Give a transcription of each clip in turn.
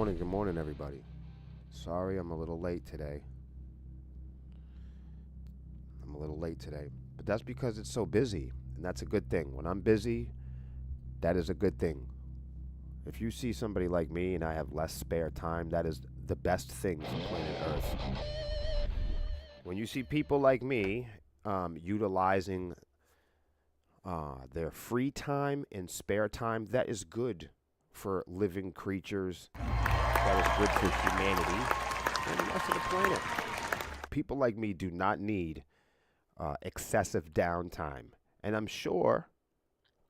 Good morning, everybody. Sorry I'm a little late today. But that's because it's so busy, and that's a good thing. When I'm busy, that is a good thing. If you see somebody like me and I have less spare time, that is the best thing for planet Earth. When you see people like me utilizing their free time and spare time, that is good for living creatures. That is good for humanity and the rest of the planet. People like me do not need excessive downtime, and I'm sure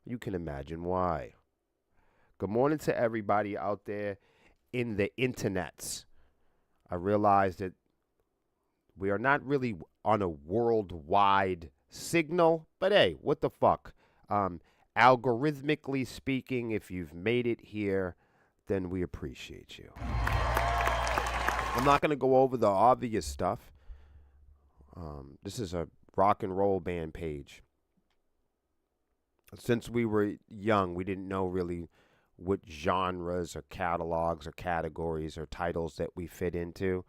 you can imagine why. Good morning to everybody out there in the internets. I realize that we are not really on a worldwide signal, but hey, what the fuck? Algorithmically speaking, if you've made it here, then we appreciate you. I'm not going to go over the obvious stuff. This is a rock and roll band page. Since we were young, we didn't know really what genres or catalogs or categories or titles that we fit into.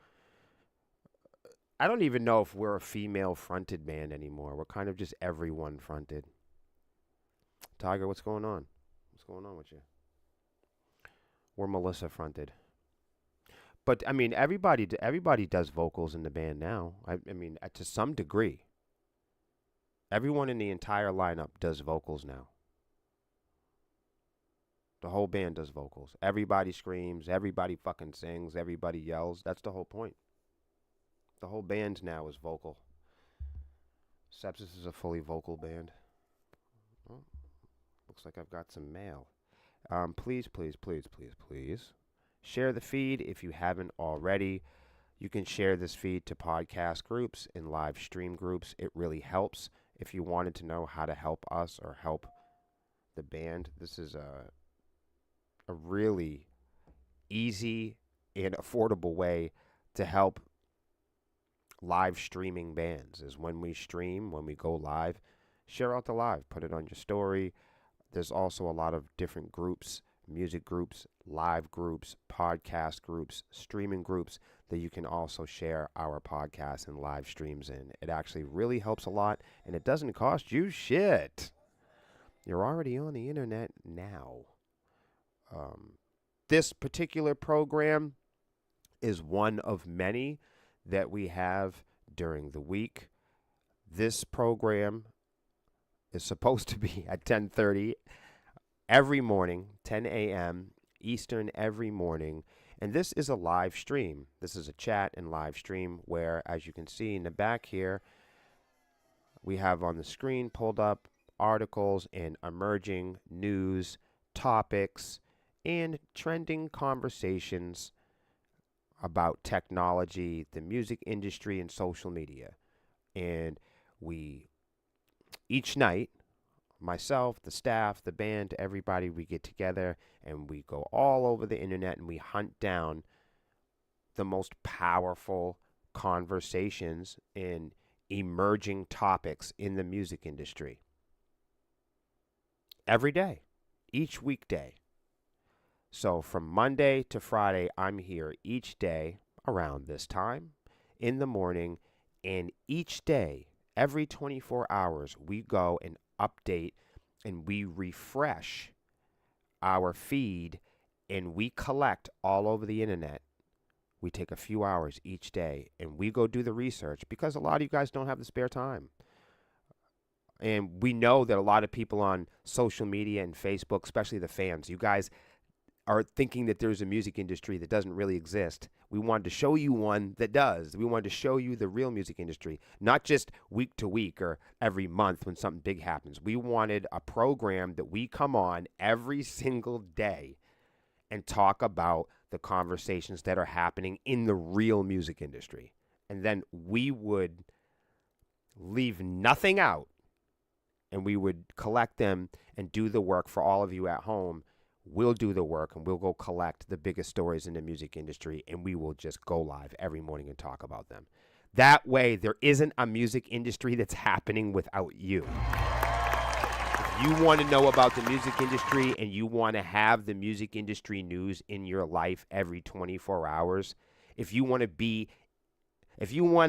I don't even know if we're a female-fronted band anymore. We're kind of just everyone-fronted. Tiger, what's going on? What's going on with you? We're Melissa-fronted. But, I mean, everybody does vocals in the band now. I mean, to some degree. Everyone in the entire lineup does vocals now. The whole band does vocals. Everybody screams. Everybody fucking sings. Everybody yells. That's the whole point. The whole band now is vocal. Sepsis is a fully vocal band. Oh, looks like I've got some mail. Please share the feed if you haven't already. You can share this feed to podcast groups and live stream groups. It really helps. If you wanted to know how to help us or help the band, this is a really easy and affordable way to help live streaming bands. Is when we stream, when we go live, share out the live, put it on your story. There's also a lot of different groups, music groups, live groups, podcast groups, streaming groups that you can also share our podcast and live streams in. It actually really helps a lot, and it doesn't cost you shit. You're already on the internet now. This particular program is one of many that we have during the week. This program is supposed to be at 10:30 every morning, 10 a.m. Eastern every morning. And this is a live stream. This is a chat and live stream where, as you can see in the back here, we have on the screen pulled up articles and emerging news, topics, and trending conversations about technology, the music industry, and social media. And we, each night, myself, the staff, the band, everybody, we get together and we go all over the internet and we hunt down the most powerful conversations in emerging topics in the music industry. Every day, each weekday. So from Monday to Friday, I'm here each day around this time in the morning, and each day, every 24 hours, we go and update and we refresh our feed and we collect all over the internet. We take a few hours each day and we go do the research because a lot of you guys don't have the spare time. And we know that a lot of people on social media and Facebook, especially the fans, you guys are thinking that there's a music industry that doesn't really exist. We wanted to show you one that does. We wanted to show you the real music industry, not just week to week or every month when something big happens. We wanted a program that we come on every single day and talk about the conversations that are happening in the real music industry. And then we would leave nothing out and we would collect them and do the work for all of you at home. We'll do the work and we'll go collect the biggest stories in the music industry and we will just go live every morning and talk about them. That way, there isn't a music industry that's happening without you. If you want to know about the music industry and you want to have the music industry news in your life every 24 hours, if you want to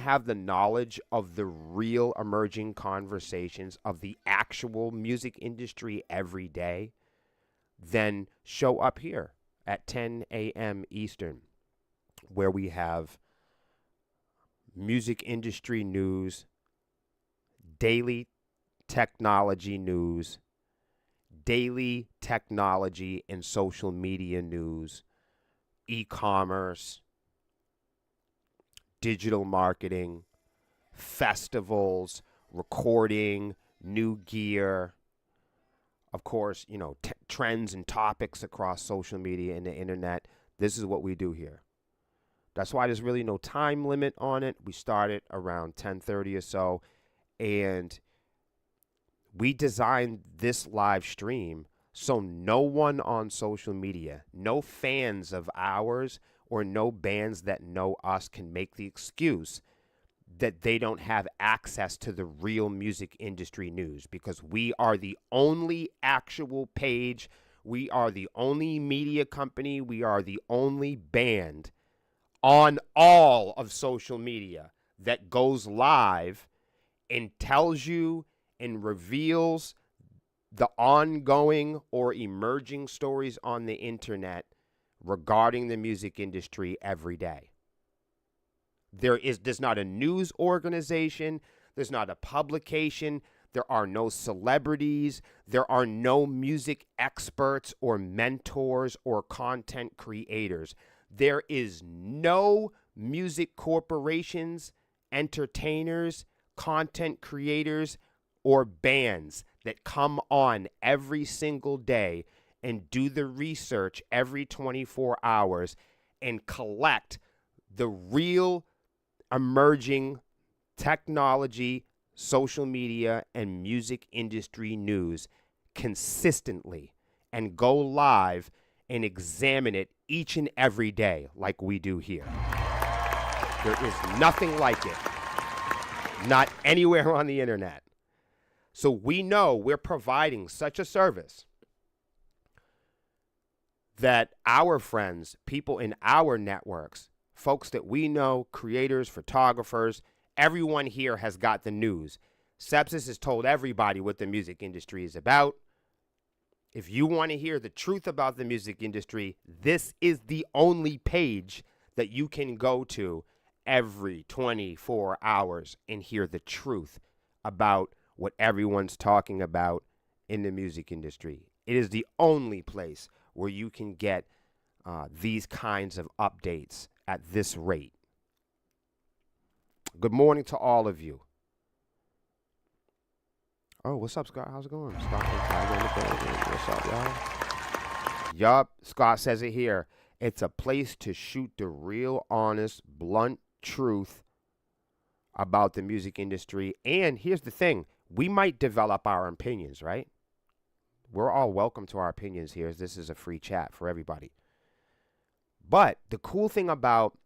have the knowledge of the real emerging conversations of the actual music industry every day, then show up here at 10 a.m. Eastern, where we have music industry news, daily technology news, daily technology and social media news, e-commerce, digital marketing, festivals, recording, new gear, of course, trends and topics across social media and the internet. This is what we do here. That's why there's really no time limit on it. We started around 10:30 or so, and we designed this live stream so no one on social media, no fans of ours or no bands that know us can make the excuse that they don't have access to the real music industry news, because we are the only actual page, we are the only media company, we are the only band on all of social media that goes live and tells you and reveals the ongoing or emerging stories on the internet regarding the music industry every day. There's not a news organization, there's not a publication, there are no celebrities, there are no music experts or mentors or content creators. There is no music corporations, entertainers, content creators, or bands that come on every single day and do the research every 24 hours and collect the real emerging technology, social media, and music industry news consistently and go live and examine it each and every day like we do here. There is nothing like it, not anywhere on the internet. So we know we're providing such a service that our friends, people in our networks, folks that we know, creators, photographers, everyone here has got the news. Sepsis has told everybody what the music industry is about. If you want to hear the truth about the music industry, this is the only page that you can go to every 24 hours and hear the truth about what everyone's talking about in the music industry. It is the only place where you can get these kinds of updates at this rate. Good morning to all of you. Oh, what's up, Scott? How's it going? Scott and Tiger in the building. What's up, y'all? Yup, Scott says it here. It's a place to shoot the real, honest, blunt truth about the music industry. And here's the thing. We might develop our opinions, right? We're all welcome to our opinions here. This is a free chat for everybody. But the cool thing about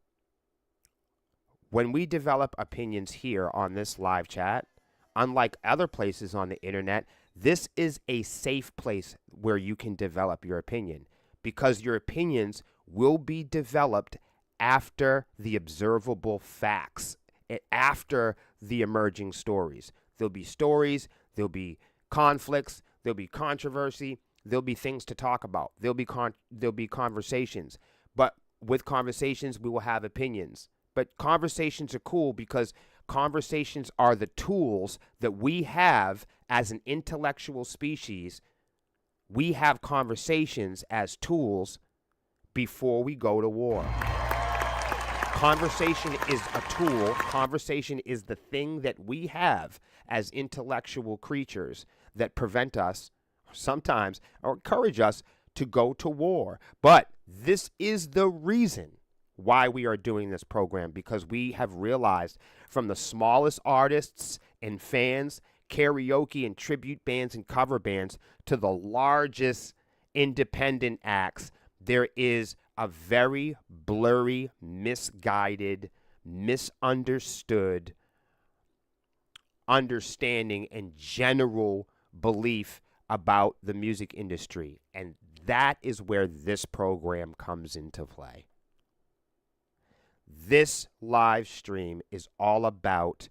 when we develop opinions here on this live chat, unlike other places on the internet, this is a safe place where you can develop your opinion, because your opinions will be developed after the observable facts, after the emerging stories. There'll be stories, there'll be conflicts, there'll be controversy, there'll be things to talk about, there'll be conversations. But with conversations, we will have opinions. But conversations are cool because conversations are the tools that we have as an intellectual species. We have conversations as tools before we go to war. Conversation is a tool. Conversation is the thing that we have as intellectual creatures that prevent us sometimes or encourage us to go to war. But this is the reason why we are doing this program, because we have realized from the smallest artists and fans, karaoke and tribute bands and cover bands, to the largest independent acts, there is a very blurry, misguided, misunderstood understanding and general belief about the music industry. And that is where this program comes into play. This live stream is all about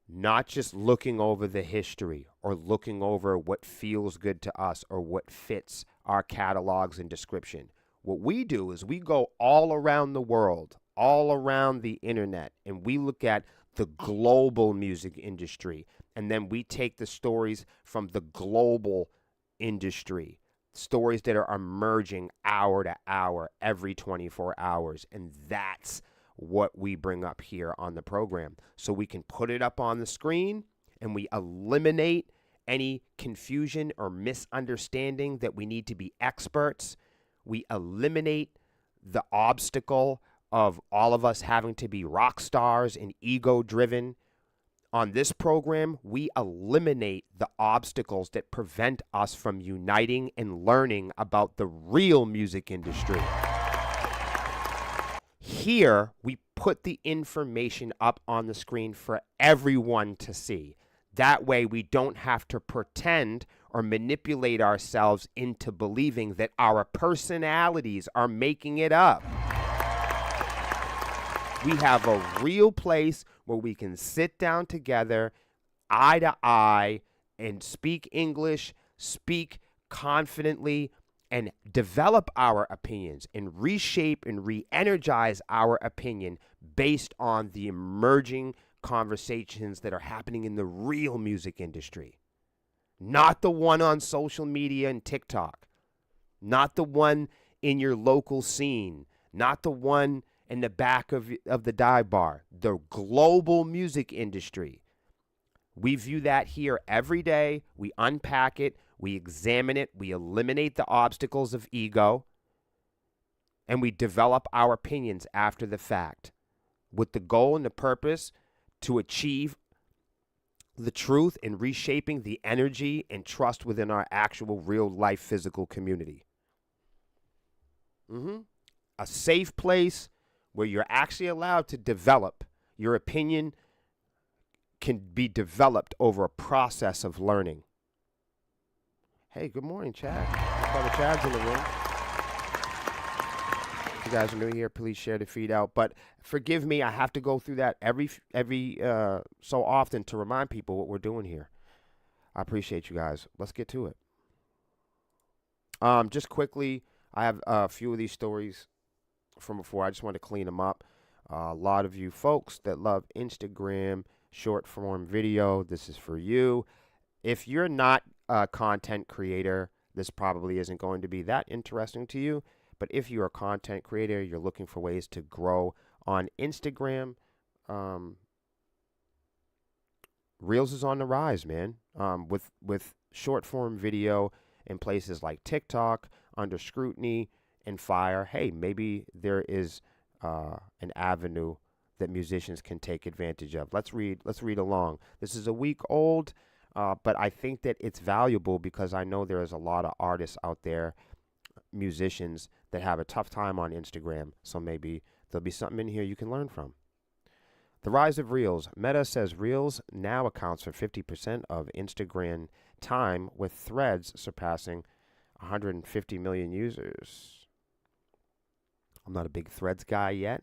not just looking over the history or looking over what feels good to us or what fits our catalogs and description. What we do is we go all around the world, all around the internet, and we look at the global music industry. And then we take the stories from the global industry, stories that are emerging hour to hour, every 24 hours. And that's what we bring up here on the program. So we can put it up on the screen and we eliminate any confusion or misunderstanding that we need to be experts. We eliminate the obstacle of all of us having to be rock stars and ego driven. On this program, we eliminate the obstacles that prevent us from uniting and learning about the real music industry. Here, we put the information up on the screen for everyone to see. That way, we don't have to pretend or manipulate ourselves into believing that our personalities are making it up. We have a real place where we can sit down together, eye to eye, and speak English, speak confidently, and develop our opinions and reshape and re-energize our opinion based on the emerging conversations that are happening in the real music industry. Not the one on social media and TikTok. Not the one in your local scene. Not the one in the back of the dive bar. The global music industry. We view that here every day. We unpack it. We examine it. We eliminate the obstacles of ego. And we develop our opinions after the fact with the goal and the purpose to achieve the truth and reshaping the energy and trust within our actual real life physical community. A safe place where you're actually allowed to develop. Your opinion can be developed over a process of learning. Hey, good morning, Chad. Brother Chad's in the room. If you guys are new here, please share the feed out. But forgive me, I have to go through that every so often to remind people what we're doing here. I appreciate you guys. Let's get to it. Just quickly, I have a few of these stories from before. I just want to clean them up. A lot of you folks that love Instagram short form video, this is for you. If you're not a content creator, this probably isn't going to be that interesting to you. But if you're a content creator, you're looking for ways to grow on Instagram, Reels is on the rise, man. With short form video in places like TikTok, under scrutiny and fire. Hey, maybe there is an avenue that musicians can take advantage of. Let's read along. This is a week old, but I think that it's valuable because I know there is a lot of artists out there, musicians that have a tough time on Instagram. So maybe there'll be something in here you can learn from. The rise of Reels. Meta says Reels now accounts for 50% of Instagram time, with Threads surpassing 150 million users. I'm not a big Threads guy yet.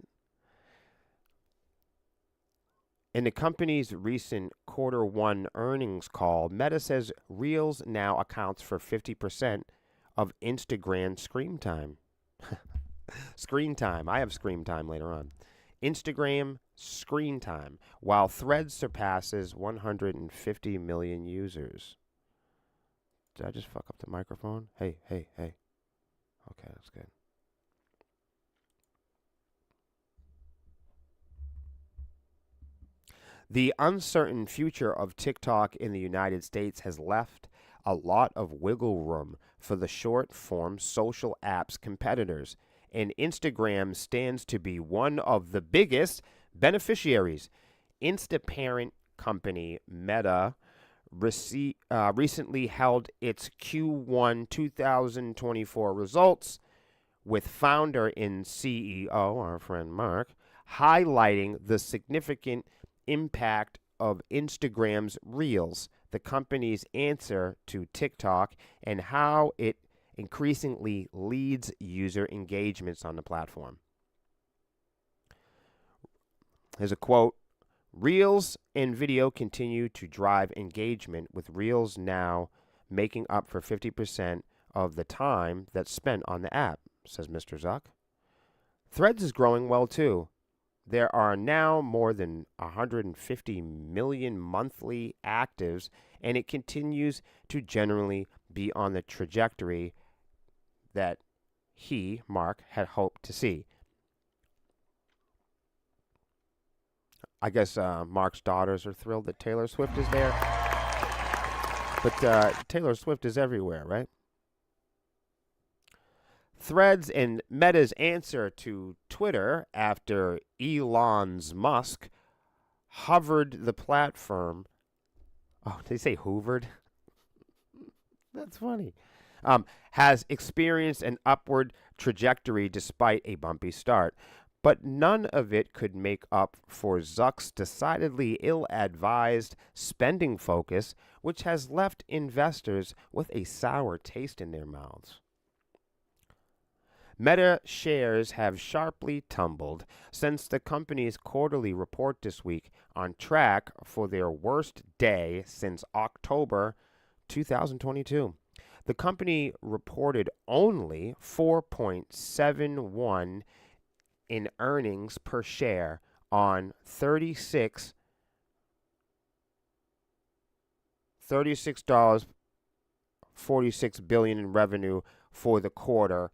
In the company's recent Q1 earnings call, Meta says Reels now accounts for 50% of Instagram screen time. Screen time. I have screen time later on. Instagram screen time, while Threads surpasses 150 million users. Did I just fuck up the microphone? Hey. Okay, that's good. The uncertain future of TikTok in the United States has left a lot of wiggle room for the short-form social apps competitors, and Instagram stands to be one of the biggest beneficiaries. Insta parent company Meta recently held its Q1 2024 results, with founder and CEO, our friend Mark, highlighting the significant impact of Instagram's Reels, the company's answer to TikTok, and how it increasingly leads user engagements on the platform. Here's a quote. Reels and video continue to drive engagement, with Reels now making up for 50% of the time that's spent on the app, says Mr. Zuck. Threads is growing well too. There are now more than 150 million monthly actives, and it continues to generally be on the trajectory that he, Mark, had hoped to see. I guess Mark's daughters are thrilled that Taylor Swift is there. But Taylor Swift is everywhere, right? Threads and Meta's answer to Twitter after Elon's Musk hovered the platform. Oh, did they say hoovered? That's funny. Has experienced an upward trajectory despite a bumpy start. But none of it could make up for Zuck's decidedly ill-advised spending focus, which has left investors with a sour taste in their mouths. Meta shares have sharply tumbled since the company's quarterly report this week, on track for their worst day since October 2022. The company reported only 4.71 in earnings per share on $36.46 billion in revenue for the quarter,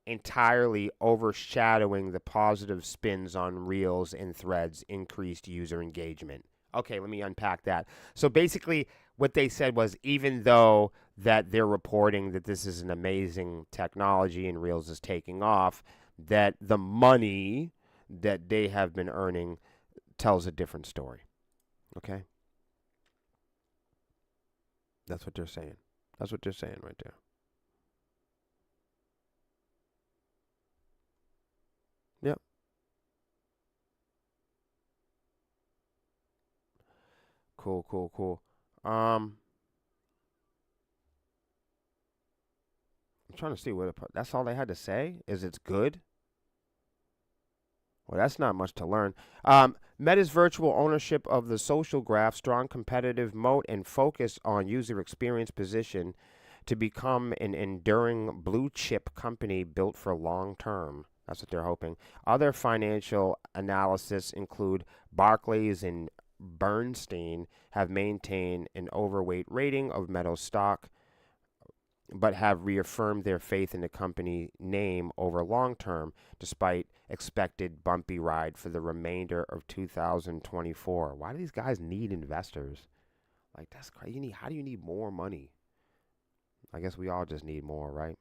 entirely overshadowing the positive spins on Reels and Threads' increased user engagement. Okay, let me unpack that. So basically what they said was, even though that they're reporting that this is an amazing technology and Reels is taking off, that the money that they have been earning tells a different story. Okay? That's what they're saying. That's what they're saying right there. Yep. Cool. I'm trying to see what that's all they had to say is it's good. Well, that's not much to learn. Meta's virtual ownership of the social graph, strong competitive moat, and focus on user experience position to become an enduring blue chip company built for long term. That's what they're hoping. Other financial analysis include Barclays and Bernstein have maintained an overweight rating of Meta stock, but have reaffirmed their faith in the company name over long term, despite expected bumpy ride for the remainder of 2024. Why do these guys need investors? Like, that's crazy. How do you need more money? I guess we all just need more, right?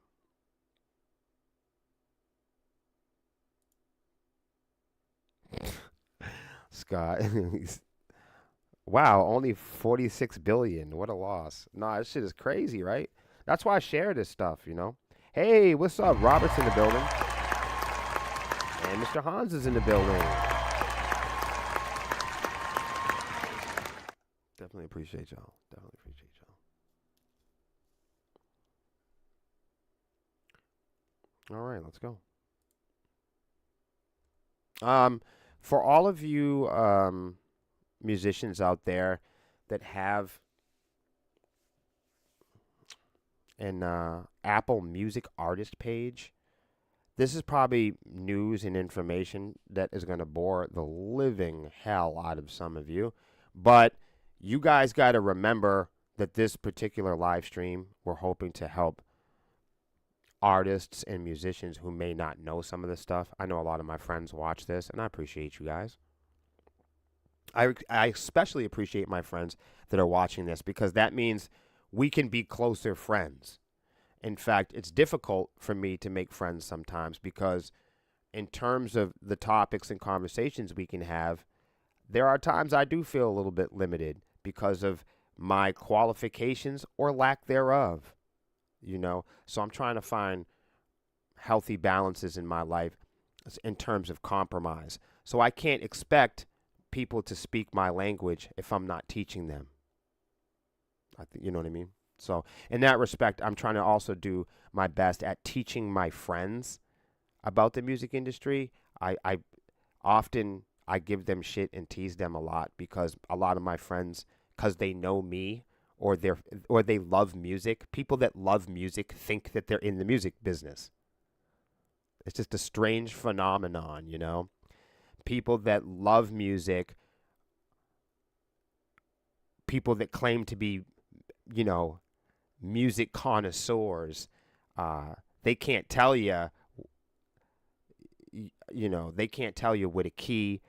Scott. Wow, only 46 billion. What a loss. Nah, this shit is crazy, right? That's why I share this stuff, you know. Hey, what's up? Robert's in the building. And Mr. Hans is in the building. Definitely appreciate y'all. All right, let's go. For all of you musicians out there that have an Apple Music artist page, this is probably news and information that is going to bore the living hell out of some of you. But you guys got to remember that this particular live stream, we're hoping to help artists and musicians who may not know some of this stuff. I know a lot of my friends watch this, and I appreciate you guys. I especially appreciate my friends that are watching this, because that means we can be closer friends. In fact, it's difficult for me to make friends sometimes because in terms of the topics and conversations we can have, there are times I do feel a little bit limited because of my qualifications or lack thereof, you know. So I'm trying to find healthy balances in my life in terms of compromise. So I can't expect people to speak my language if I'm not teaching them. You know what I mean? So in that respect, I'm trying to also do my best at teaching my friends about the music industry. I often I give them shit and tease them a lot because a lot of my friends, because they know me or they love music. People that love music think that they're in the music business. It's just a strange phenomenon, you know? People that love music, people that claim to be, you know, music connoisseurs, they can't tell you, you know, they can't tell you what a key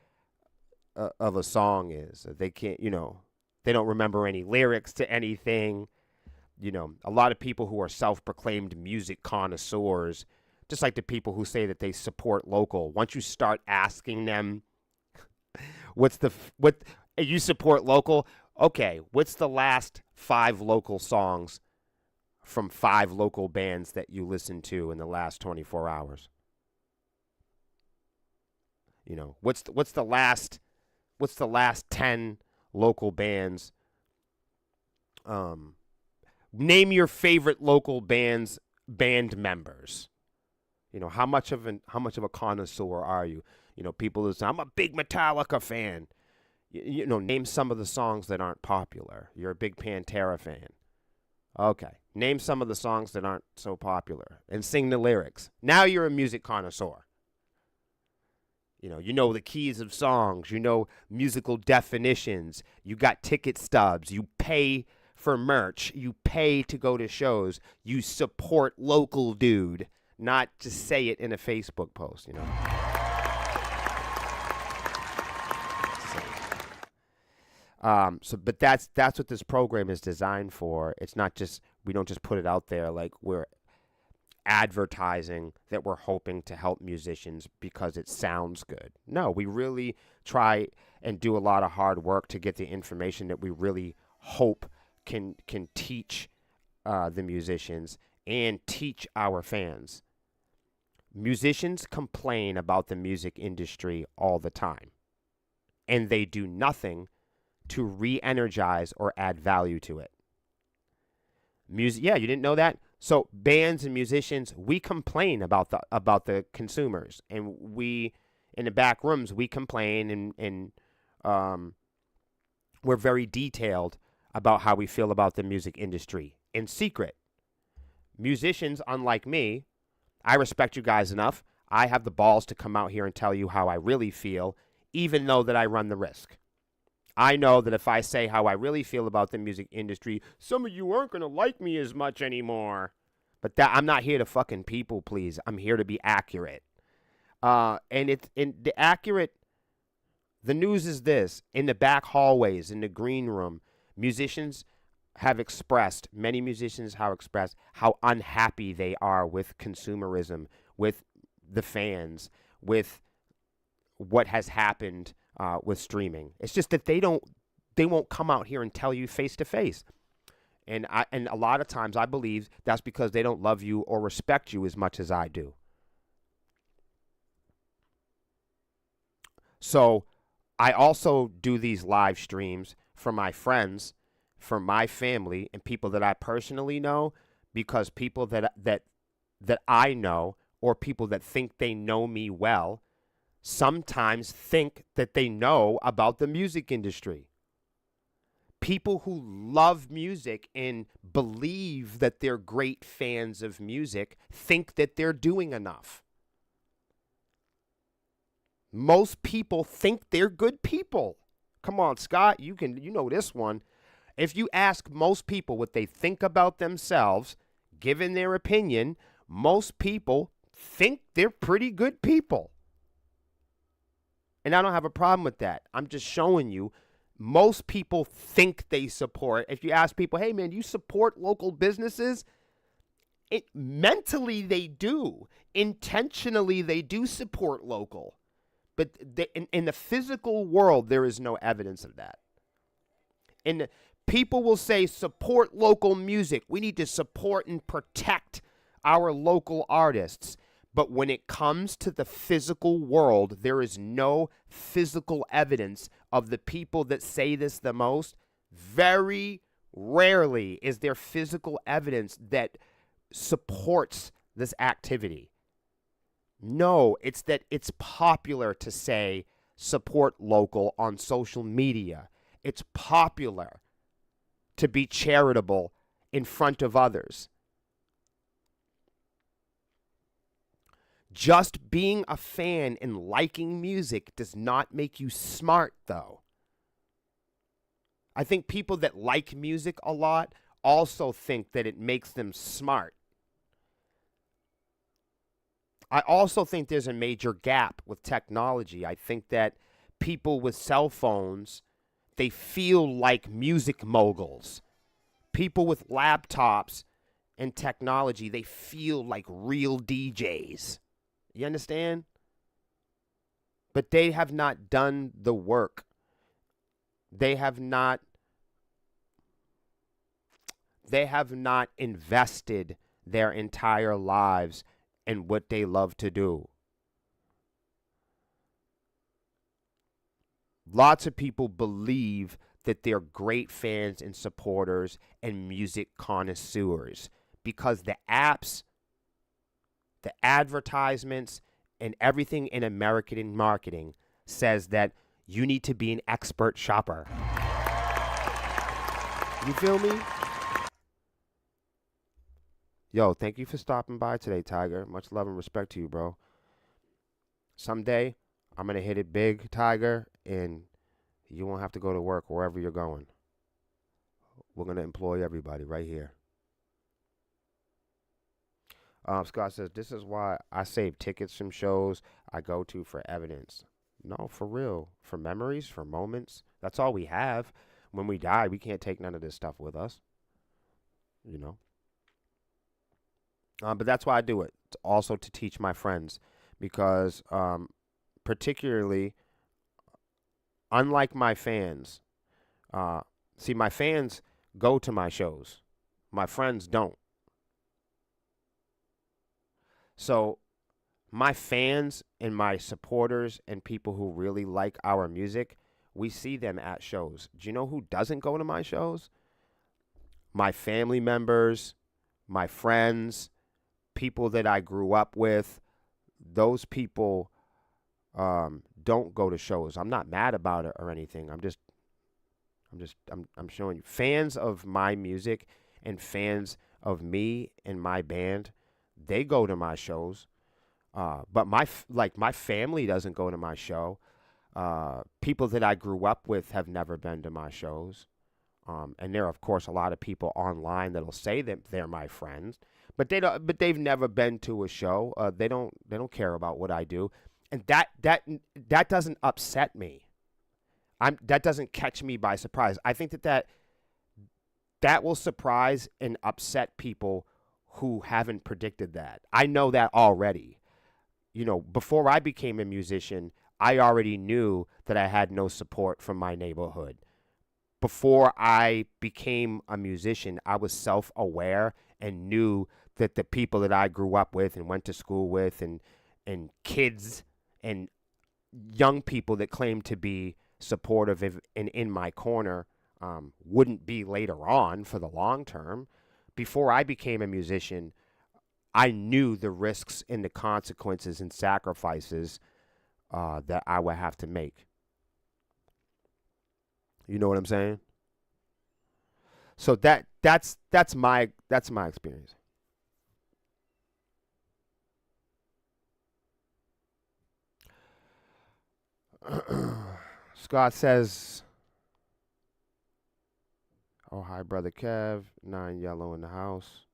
of a song is. They can't, you know, they don't remember any lyrics to anything. You know, a lot of people who are self-proclaimed music connoisseurs, just like the people who say that they support local, once you start asking them, what you support local? Okay, what's the last 5 local songs from 5 local bands that you listened to in the last 24 hours? You know, what's the last 10 local bands? Name your favorite local band members. You know, how much of a connoisseur are you? You know, people who say, I'm a big Metallica fan. You know, name some of the songs that aren't popular. You're a big Pantera fan. Okay. Name some of the songs that aren't so popular and sing the lyrics. Now you're a music connoisseur. You know the keys of songs. You know musical definitions. You got ticket stubs. You pay for merch. You pay to go to shows. You support local, dude. Not just say it in a Facebook post, you know. But that's what this program is designed for. It's not just, we don't just put it out there like we're advertising that we're hoping to help musicians because it sounds good. No, we really try and do a lot of hard work to get the information that we really hope can teach the musicians and teach our fans. Musicians complain about the music industry all the time, and they do nothing to re-energize or add value to it. Yeah, you didn't know that? So bands and musicians, we complain about the consumers, and we in the back rooms we complain and we're very detailed about how we feel about the music industry in secret. Musicians, unlike me, I respect you guys enough. I have the balls to come out here and tell you how I really feel, even though that I run the risk. I know that if I say how I really feel about the music industry, some of you aren't going to like me as much anymore. But I'm not here to fucking people please. I'm here to be accurate. And the news is this: in the back hallways, in the green room, many musicians have expressed how unhappy they are with consumerism, with the fans, with what has happened with streaming. It's just that they won't come out here and tell you face to face. And a lot of times I believe that's because they don't love you or respect you as much as I do. So I also do these live streams for my friends, for my family, and people that I personally know, because people that I know, or people that think they know me well, sometimes think that they know about the music industry. People who love music and believe that they're great fans of music think that they're doing enough. Most people think they're good people. Come on, Scott, you know this one. If you ask most people what they think about themselves, given their opinion, most people think they're pretty good people. And I don't have a problem with that. I'm just showing you, most people think they support. If you ask people, hey man, you support local businesses? Mentally they do. Intentionally they do support local. But in the physical world, there is no evidence of that. And people will say, support local music. We need to support and protect our local artists. But when it comes to the physical world, there is no physical evidence of the people that say this the most. Very rarely is there physical evidence that supports this activity. No, it's that it's popular to say support local on social media. It's popular to be charitable in front of others. Just being a fan and liking music does not make you smart, though. I think people that like music a lot also think that it makes them smart. I also think there's a major gap with technology. I think that people with cell phones, they feel like music moguls. People with laptops and technology, they feel like real DJs. You understand? But they have not done the work. They have not invested their entire lives in what they love to do. Lots of people believe that they're great fans and supporters and music connoisseurs because the apps, the advertisements, and everything in American marketing says that you need to be an expert shopper. You feel me? Yo, thank you for stopping by today, Tiger. Much love and respect to you, bro. Someday, I'm going to hit it big, Tiger, and you won't have to go to work wherever you're going. We're going to employ everybody right here. Scott says, this is why I save tickets from shows I go to for evidence. No, for real. For memories, for moments. That's all we have. When we die, we can't take none of this stuff with us. You know? But that's why I do it. It's also to teach my friends. Because particularly, unlike my fans, see, my fans go to my shows. My friends don't. So my fans and my supporters and people who really like our music, we see them at shows. Do you know who doesn't go to my shows? My family members, my friends, people that I grew up with. Those people don't go to shows. I'm not mad about it or anything. I'm showing you. Fans of my music and fans of me and my band, they go to my shows, but my family doesn't go to my show. People that I grew up with have never been to my shows, and there are of course a lot of people online that'll say that they're my friends, but they don't. But they've never been to a show. They don't care about what I do, and that doesn't upset me. That doesn't catch me by surprise. I think that will surprise and upset people who haven't predicted that. I know that already. You know, before I became a musician, I already knew that I had no support from my neighborhood. Before I became a musician, I was self-aware and knew that the people that I grew up with and went to school with and kids and young people that claimed to be supportive and in my corner wouldn't be later on for the long term. Before I became a musician, I knew the risks and the consequences and sacrifices that I would have to make. You know what I'm saying? So that's my experience. Scott says, "Oh, hi, brother Kev. 9 yellow in the house."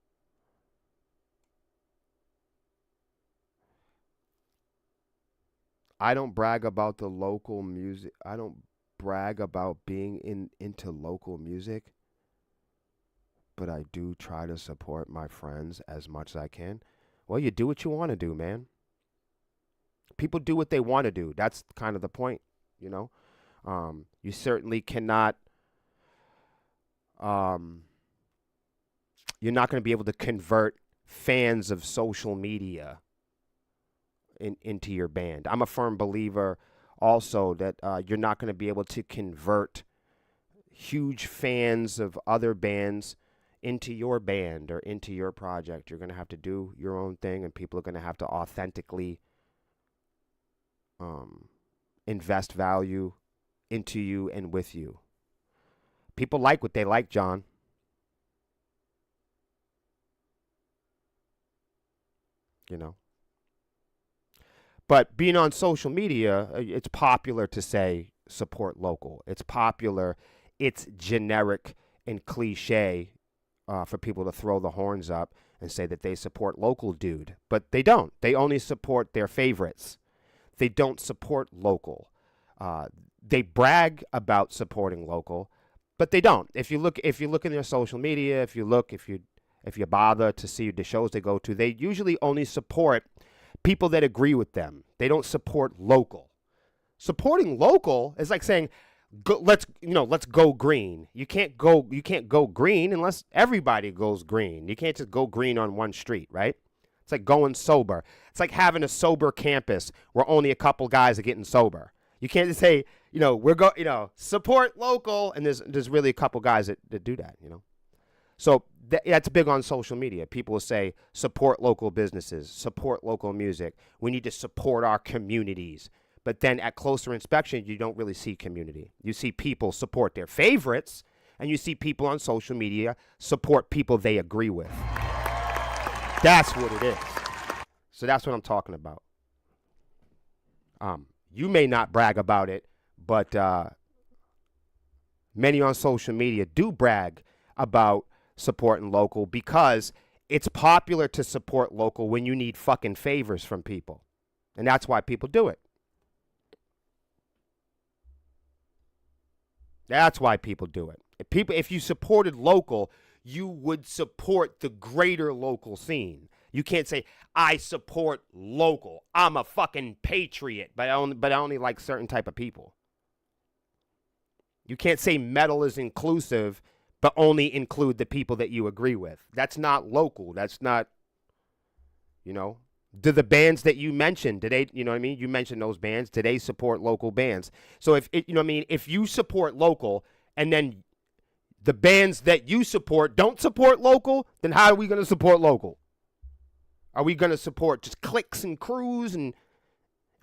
I don't brag about the local music. I don't brag about being into local music, but I do try to support my friends as much as I can. Well, you do what you want to do, man. People do what they want to do. That's kind of the point, you know. You certainly cannot. You're not going to be able to convert fans of social media into your band. I'm a firm believer also that you're not going to be able to convert huge fans of other bands into your band or into your project. You're going to have to do your own thing, and people are going to have to authentically invest value into you and with you. People like what they like, John. You know. But being on social media, it's popular to say support local. It's popular. It's generic and cliche for people to throw the horns up and say that they support local, dude. But they don't. They only support their favorites. They don't support local. They brag about supporting local, but they don't. If you look in their social media, if you bother to see the shows they go to, they usually only support people that agree with them. They don't support local. Supporting local is like saying, let's go green. You can't go green unless everybody goes green. You can't just go green on one street, right? It's like going sober. It's like having a sober campus where only a couple guys are getting sober. You can't just say, support local, and there's really a couple guys that do that, So that's big on social media. People will say, support local businesses, support local music. We need to support our communities. But then at closer inspection, you don't really see community. You see people support their favorites, and you see people on social media support people they agree with. That's what it is. So that's what I'm talking about. You may not brag about it, but many on social media do brag about supporting local because it's popular to support local when you need fucking favors from people. And that's why people do it. That's why people do it. If you supported local, you would support the greater local scene. You can't say, I support local. I'm a fucking patriot, but I only like certain type of people. You can't say metal is inclusive, but only include the people that you agree with. That's not local. That's not, Do the bands that you mentioned, do they, You mentioned those bands. Do they support local bands? So if you support local and then the bands that you support don't support local, then how are we going to support local? Are we going to support just cliques and crews and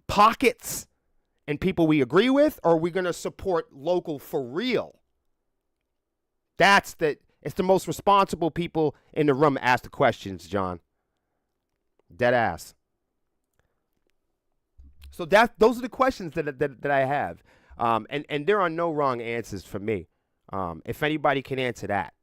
pockets and people we agree with? Or are we going to support local for real? It's the most responsible people in the room ask the questions, John. Dead ass. So those are the questions that I have. And there are no wrong answers for me. If anybody can answer that,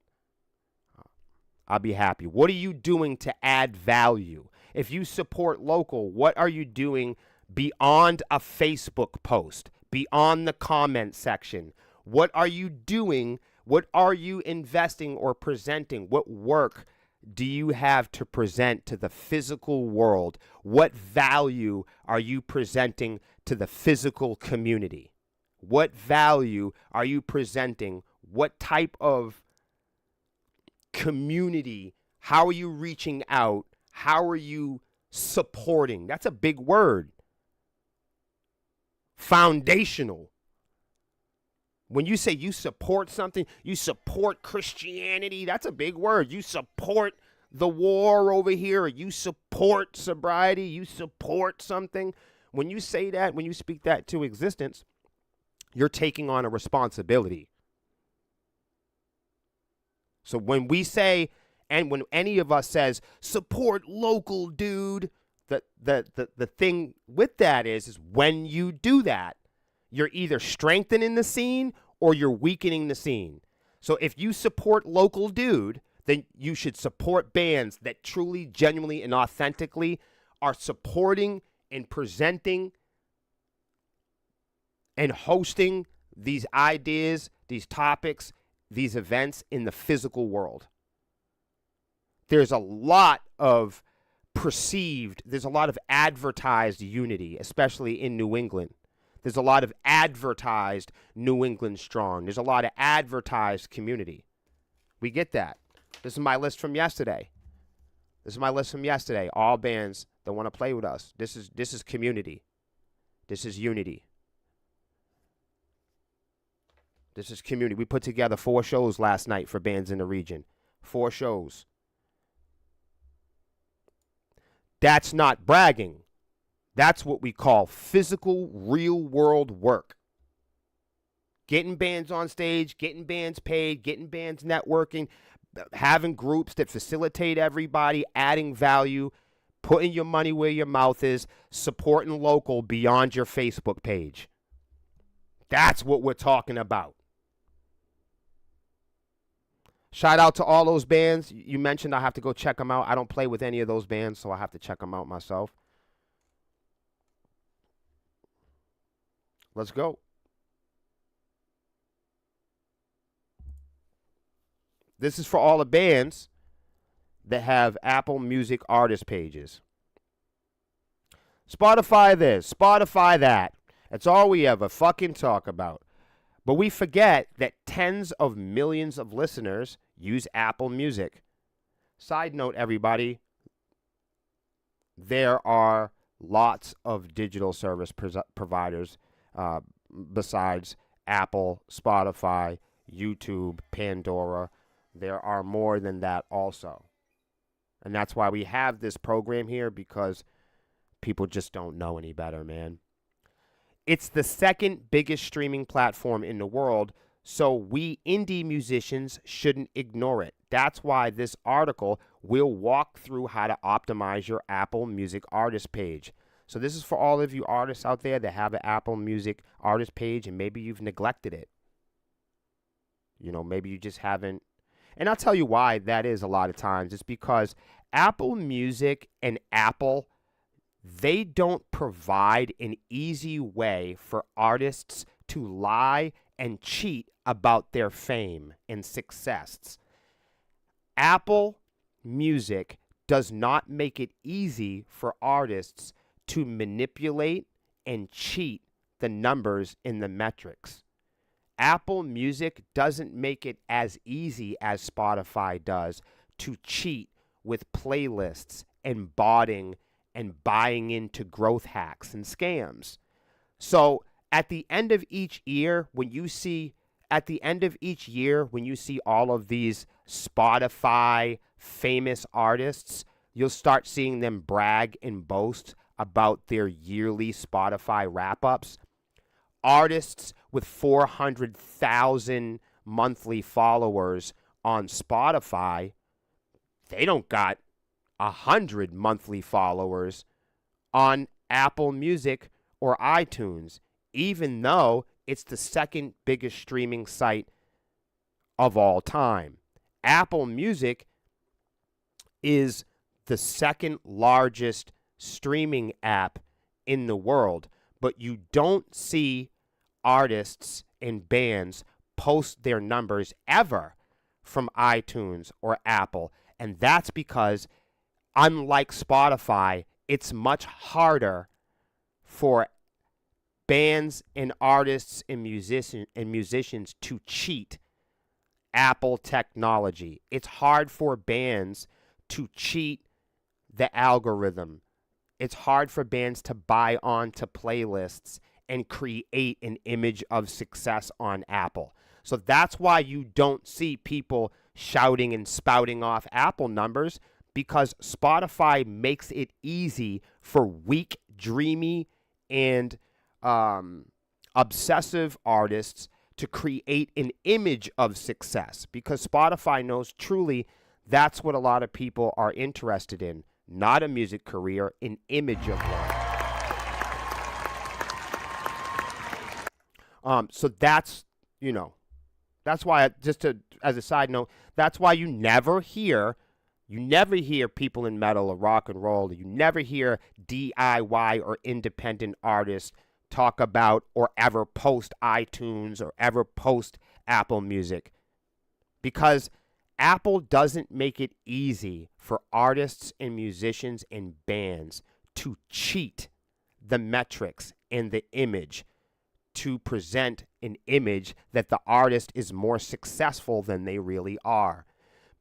I'll be happy. What are you doing to add value? If you support local, what are you doing beyond a Facebook post, beyond the comment section? What are you doing? What are you investing or presenting? What work do you have to present to the physical world? What value are you presenting to the physical community? What value are you presenting? What type of community? How are you reaching out? How are you supporting? That's a big word. Foundational. When you say you support something, you support Christianity, that's a big word. You support the war over here, or you support sobriety, you support something. When you say that, when you speak that to existence, you're taking on a responsibility. So when we say, and when any of us says, support local, dude, the thing with that is when you do that, you're either strengthening the scene or you're weakening the scene. So if you support local, dude, then you should support bands that truly, genuinely, and authentically are supporting and presenting and hosting these ideas, these topics, these events in the physical world. There's a lot of there's a lot of advertised unity, especially in New England. There's a lot of advertised New England strong. There's a lot of advertised community. We get that. This is my list from yesterday. This is my list from yesterday. All bands that want to play with us. This is community. This is unity. This is community. We put together 4 shows last night for bands in the region. 4 shows. That's not bragging. That's what we call physical, real-world work. Getting bands on stage, getting bands paid, getting bands networking, having groups that facilitate everybody, adding value, putting your money where your mouth is, supporting local beyond your Facebook page. That's what we're talking about. Shout out to all those bands. You mentioned I have to go check them out. I don't play with any of those bands, so I have to check them out myself. Let's go. This is for all the bands that have Apple Music artist pages. Spotify this, Spotify that. That's all we ever fucking talk about. But we forget that tens of millions of listeners use Apple Music. Side note, everybody, there are lots of digital service providers besides Apple, Spotify, YouTube, Pandora. There are more than that also. And that's why we have this program here, because people just don't know any better, man. It's the second biggest streaming platform in the world, so we indie musicians shouldn't ignore it. That's why this article will walk through how to optimize your Apple Music artist page. So this is for all of you artists out there that have an Apple Music artist page and maybe you've neglected it. You know, maybe you just haven't. And I'll tell you why that is a lot of times. It's because Apple Music and Apple, they don't provide an easy way for artists to lie and cheat about their fame and success. Apple Music does not make it easy for artists to manipulate and cheat the numbers in the metrics. Apple Music doesn't make it as easy as Spotify does to cheat with playlists and botting and buying into growth hacks and scams. So at the end of each year, when you see all of these Spotify famous artists, you'll start seeing them brag and boast about their yearly Spotify wrap-ups. Artists with 400,000 monthly followers on Spotify, they don't got 100 monthly followers on Apple Music or iTunes, even though it's the second biggest streaming site of all time. Apple Music is the second largest streaming app in the world, but you don't see artists and bands post their numbers ever from iTunes or Apple. And that's because, unlike Spotify, it's much harder for bands and artists and musicians to cheat Apple technology. It's hard for bands to cheat the algorithm. It's hard for bands to buy onto playlists and create an image of success on Apple. So that's why you don't see people shouting and spouting off Apple numbers, because Spotify makes it easy for weak, dreamy, and obsessive artists to create an image of success, because Spotify knows truly that's what a lot of people are interested in. Not a music career, an image of one. So that's, that's why, as a side note, that's why you never hear people in metal or rock and roll, you never hear DIY or independent artists talk about or ever post iTunes or ever post Apple Music, because Apple doesn't make it easy for artists and musicians and bands to cheat the metrics and the image, to present an image that the artist is more successful than they really are.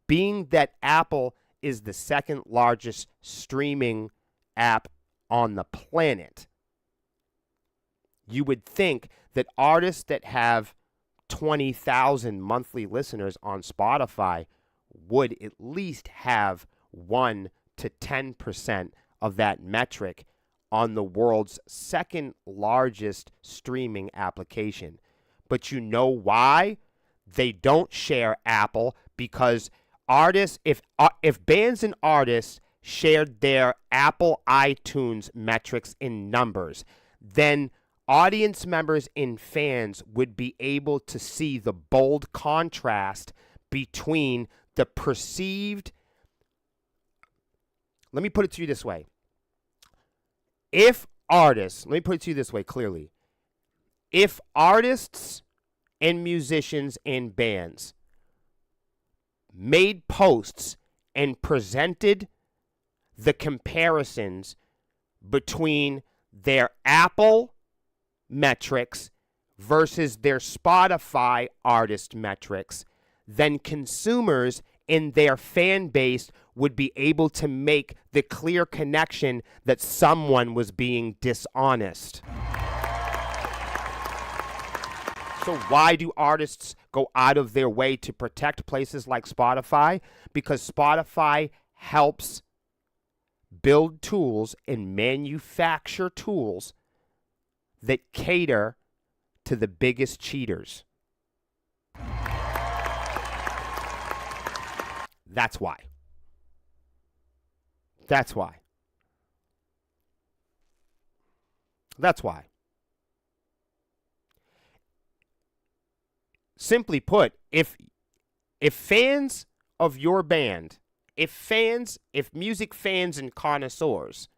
Being that Apple is the second largest streaming app on the planet. You would think that artists that have 20,000 monthly listeners on Spotify would at least have 1 to 10% of that metric on the world's second largest streaming application. But you know why they don't share Apple? Because artists, if bands and artists shared their Apple iTunes metrics in numbers, then audience members and fans would be able to see the bold contrast between the perceived. Let me put it to you this way. Let me put it to you this way clearly. If artists and musicians and bands made posts and presented the comparisons between their Apple metrics versus their Spotify artist metrics, then consumers in their fan base would be able to make the clear connection that someone was being dishonest. So why do artists go out of their way to protect places like Spotify? Because Spotify helps build tools and manufacture tools that cater to the biggest cheaters. That's why. That's why. That's why. Simply put, if fans of your band, if music fans and connoisseurs,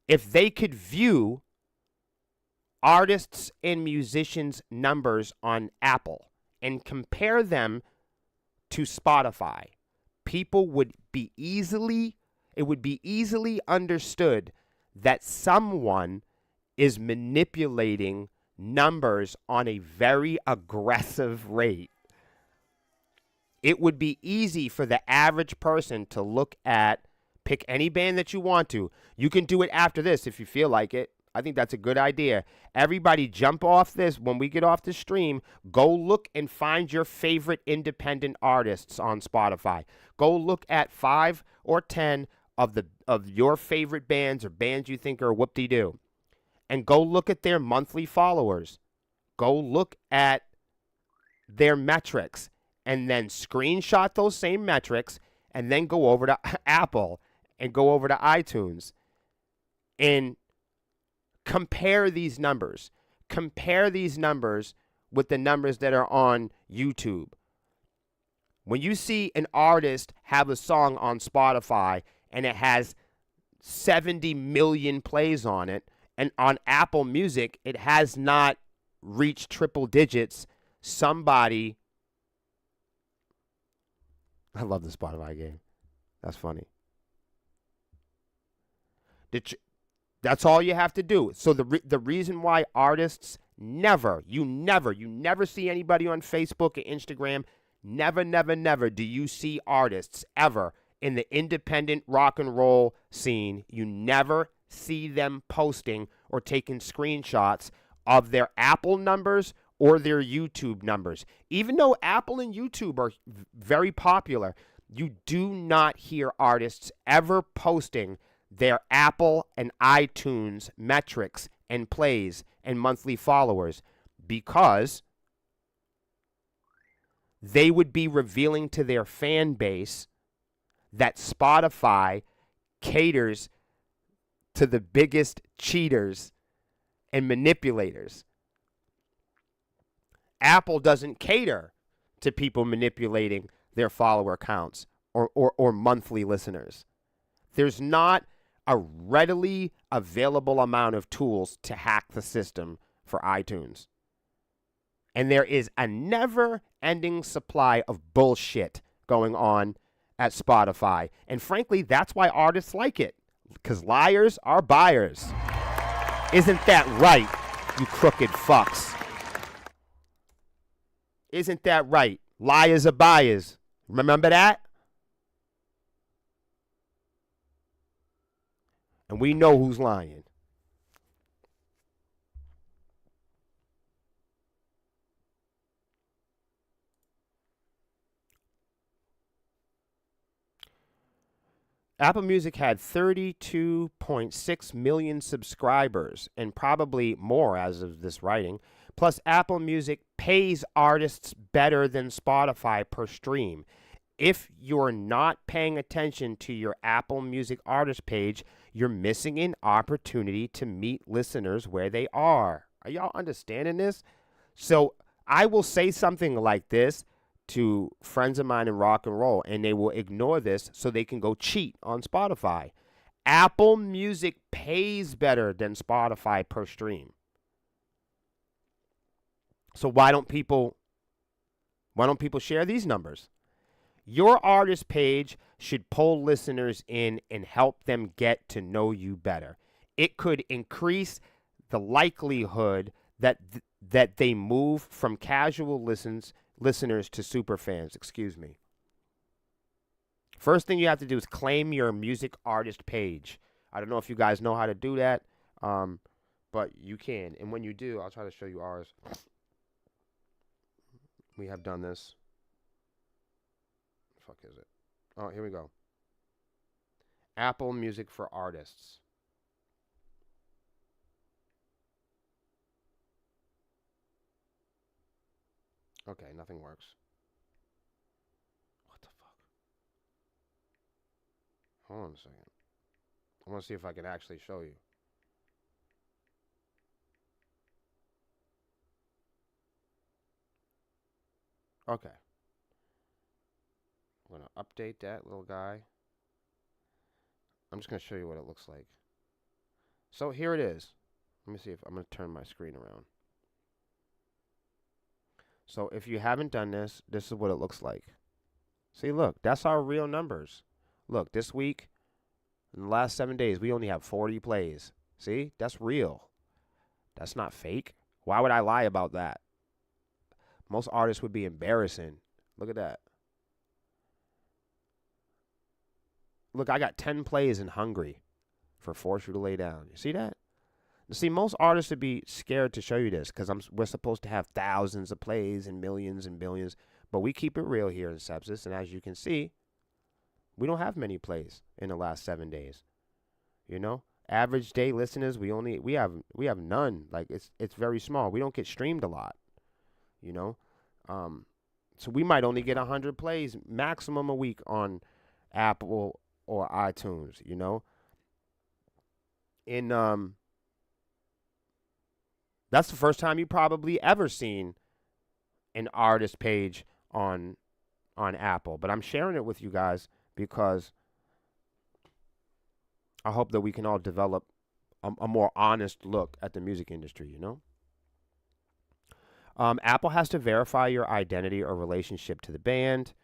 if they could view artists and musicians' numbers on Apple and compare them to Spotify, it would be easily understood that someone is manipulating numbers on a very aggressive rate. It would be easy for the average person to look at, pick any band that you want to. You can do it after this if you feel like it. I think that's a good idea. Everybody jump off this. When we get off the stream, go look and find your favorite independent artists on Spotify. Go look at 5 or 10 of your favorite bands or bands you think are whoop-de-doo. And go look at their monthly followers. Go look at their metrics and then screenshot those same metrics and then go over to Apple and go over to iTunes and compare these numbers. Compare these numbers with the numbers that are on YouTube. When you see an artist have a song on Spotify and it has 70 million plays on it, and on Apple Music, it has not reached triple digits, I love the Spotify game. That's funny. That's all you have to do. So the reason why artists you never see anybody on Facebook or Instagram, never do you see artists ever in the independent rock and roll scene. You never see them posting or taking screenshots of their Apple numbers or their YouTube numbers. Even though Apple and YouTube are very popular, you do not hear artists ever posting their Apple and iTunes metrics and plays and monthly followers, because they would be revealing to their fan base that Spotify caters to the biggest cheaters and manipulators. Apple doesn't cater to people manipulating their follower counts or monthly listeners. There's not a readily available amount of tools to hack the system for iTunes. And there is a never-ending supply of bullshit going on at Spotify. And frankly, that's why artists like it, because liars are buyers. Isn't that right, you crooked fucks? Isn't that right? Liars are buyers. Remember that? And we know who's lying. Apple Music had 32.6 million subscribers and probably more as of this writing. Plus, Apple Music pays artists better than Spotify per stream. If you're not paying attention to your Apple Music artist page, you're missing an opportunity to meet listeners where they are. Are y'all understanding this? So I will say something like this to friends of mine in rock and roll, and they will ignore this so they can go cheat on Spotify. Apple Music pays better than Spotify per stream. So why don't people share these numbers? Your artist page should pull listeners in and help them get to know you better. It could increase the likelihood that that they move from casual listeners to super fans. Excuse me. First thing you have to do is claim your music artist page. I don't know if you guys know how to do that, but you can. And when you do, I'll try to show you ours. We have done this. The fuck is it? Oh, here we go. Apple Music for Artists. Okay, nothing works. What the fuck? Hold on a second. I want to see if I can actually show you. Okay. I'm going to update that little guy. I'm just going to show you what it looks like. So here it is. Let me see if I'm going to turn my screen around. So if you haven't done this, this is what it looks like. See, look, that's our real numbers. Look, this week, in the last 7 days, we only have 40 plays. See, that's real. That's not fake. Why would I lie about that? Most artists would be embarrassing. Look at that. Look, I got 10 plays in Hungry for Force You to Lay Down. You see that? See, most artists would be scared to show you this because we're supposed to have thousands of plays and millions and billions, but we keep it real here in Sepsis. And as you can see, we don't have many plays in the last 7 days. You know, average day listeners, we have none. Like it's very small. We don't get streamed a lot. You know, so we might only get 100 plays maximum a week on Apple or iTunes. You know, in that's the first time you probably ever seen an artist page on Apple. But I'm sharing it with you guys because I hope that we can all develop a more honest look at the music industry, you know? Apple has to verify your identity or relationship to the band,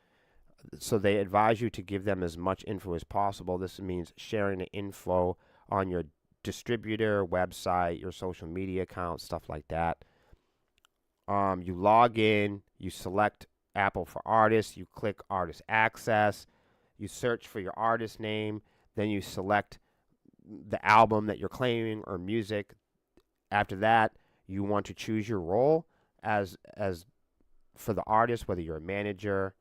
so they advise you to give them as much info as possible. This means sharing the info on your distributor, website, your social media account, stuff like that. You log in, you select Apple for Artists, you click Artist Access, you search for your artist name, then you select the album that you're claiming or music. After that, you want to choose your role as for the artist, whether you're a manager,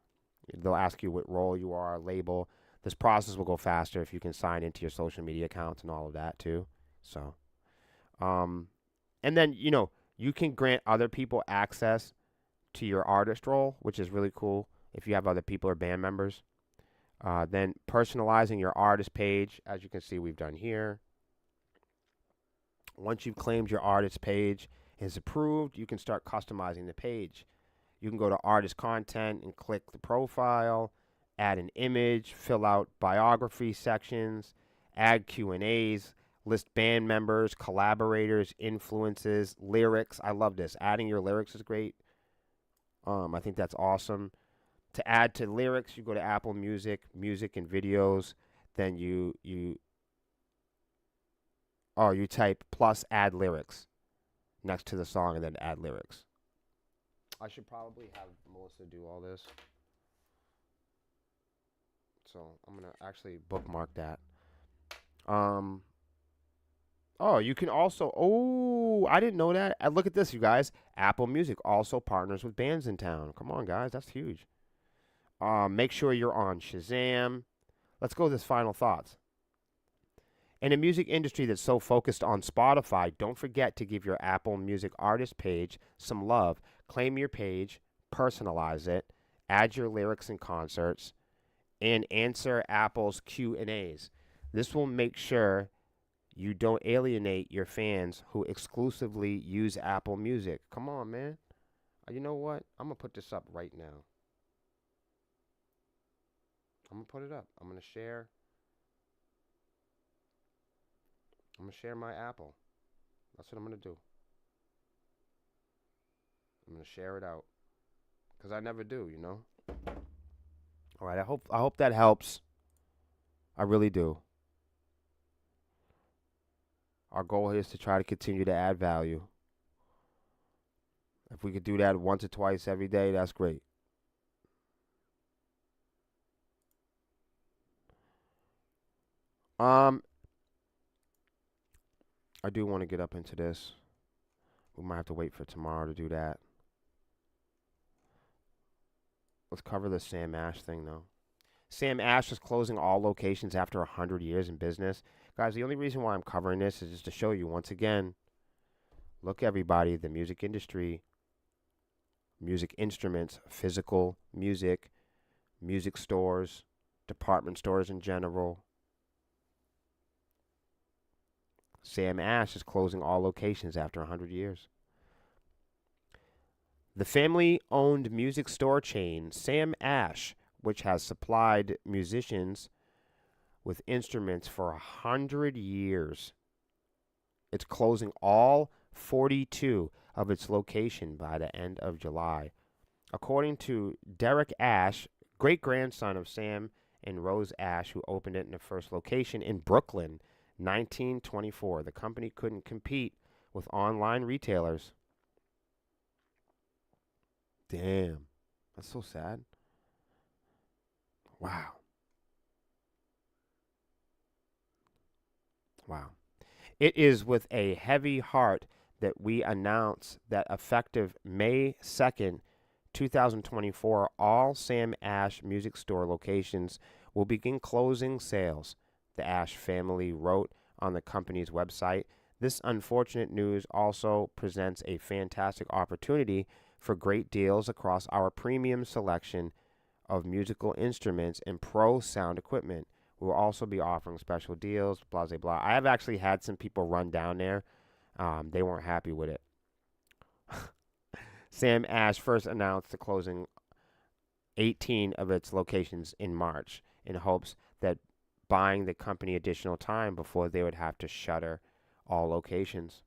they'll ask you what role you are, label. This process will go faster if you can sign into your social media accounts and all of that too. So, and then, you know, you can grant other people access to your artist role, which is really cool if you have other people or band members. Then personalizing your artist page, as you can see we've done here. Once you've claimed your artist page is approved, you can start customizing the page. You can go to artist content and click the profile, add an image, fill out biography sections, add Q&As, list band members, collaborators, influences, lyrics. I love this. Adding your lyrics is great. I think that's awesome. To add to lyrics, you go to Apple Music, Music and Videos. Then you type plus add lyrics next to the song and then add lyrics. I should probably have Melissa do all this. So I'm going to actually bookmark that. Oh, you can also. Oh, I didn't know that. Look at this, you guys. Apple Music also partners with bands in town. Come on, guys, that's huge. Make sure you're on Shazam. Let's go with this final thoughts. In a music industry that's so focused on Spotify, don't forget to give your Apple Music artist page some love. Claim your page, personalize it, add your lyrics and concerts, and answer Apple's Q&As. This will make sure you don't alienate your fans who exclusively use Apple Music. Come on, man. You know what? I'm going to put this up right now. I'm going to put it up. I'm going to share. I'm going to share my Apple. That's what I'm going to do. I'm going to share it out cuz I never do, you know. All right, I hope that helps. I really do. Our goal is to try to continue to add value. If we could do that once or twice every day, that's great. Um, I do want to get up into this. We might have to wait for tomorrow to do that. Let's cover the Sam Ash thing, though. Sam Ash is closing all locations after 100 years in business. Guys, the only reason why I'm covering this is just to show you once again, look, everybody, the music industry, music instruments, physical music, music stores, department stores in general. Sam Ash is closing all locations after 100 years. The family owned music store chain Sam Ash, which has supplied musicians with instruments for 100 years, it's closing all 42 of its location by the end of July. According to Derek Ash, great grandson of Sam and Rose Ash, who opened it in the first location in Brooklyn, 1924, the company couldn't compete with online retailers. Damn, that's so sad. Wow. Wow. It is with a heavy heart that we announce that effective May 2nd, 2024, all Sam Ash Music Store locations will begin closing sales, the Ash family wrote on the company's website. This unfortunate news also presents a fantastic opportunity for great deals across our premium selection of musical instruments and pro sound equipment. We will also be offering special deals, blah, blah, blah. I have actually had some people run down there. They weren't happy with it. Sam Ash first announced the closing 18 of its locations in March in hopes that buying the company additional time before they would have to shutter all locations.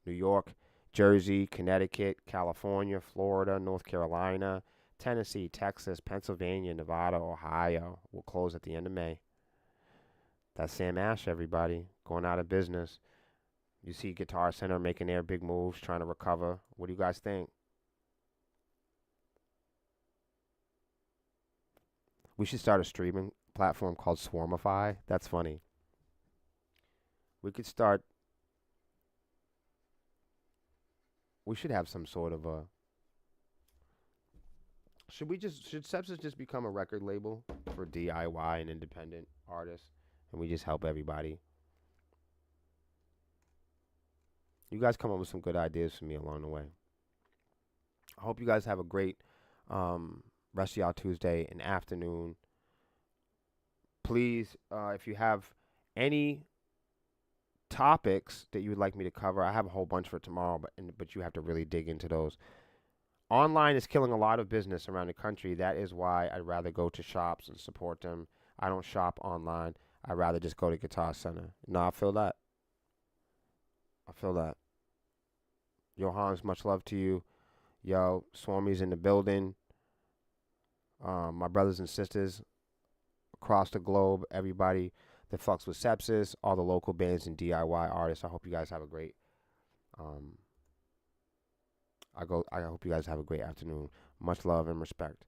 New York, Jersey, Connecticut, California, Florida, North Carolina, Tennessee, Texas, Pennsylvania, Nevada, Ohio will close at the end of May. That's Sam Ash, everybody, going out of business. You see Guitar Center making their big moves, trying to recover. What do you guys think? We should start a streaming platform called Swarmify. That's funny. We could start. We should have some sort of a. Should Sepsis just become a record label for DIY and independent artists, and we just help everybody? You guys come up with some good ideas for me along the way. I hope you guys have a great rest of y'all Tuesday and afternoon. Please, if you have any topics that you would like me to cover, I have a whole bunch for tomorrow, but you have to really dig into those. Online is killing a lot of business around the country. That is why I'd rather go to shops and support them. I don't shop online. I'd rather just go to Guitar Center. No, I feel that. I feel that. Johans, much love to you. Yo, Swami's in the building. My brothers and sisters across the globe, everybody that fucks with Sepsis, all the local bands and DIY artists. I hope you guys have a great I hope you guys have a great afternoon. Much love and respect.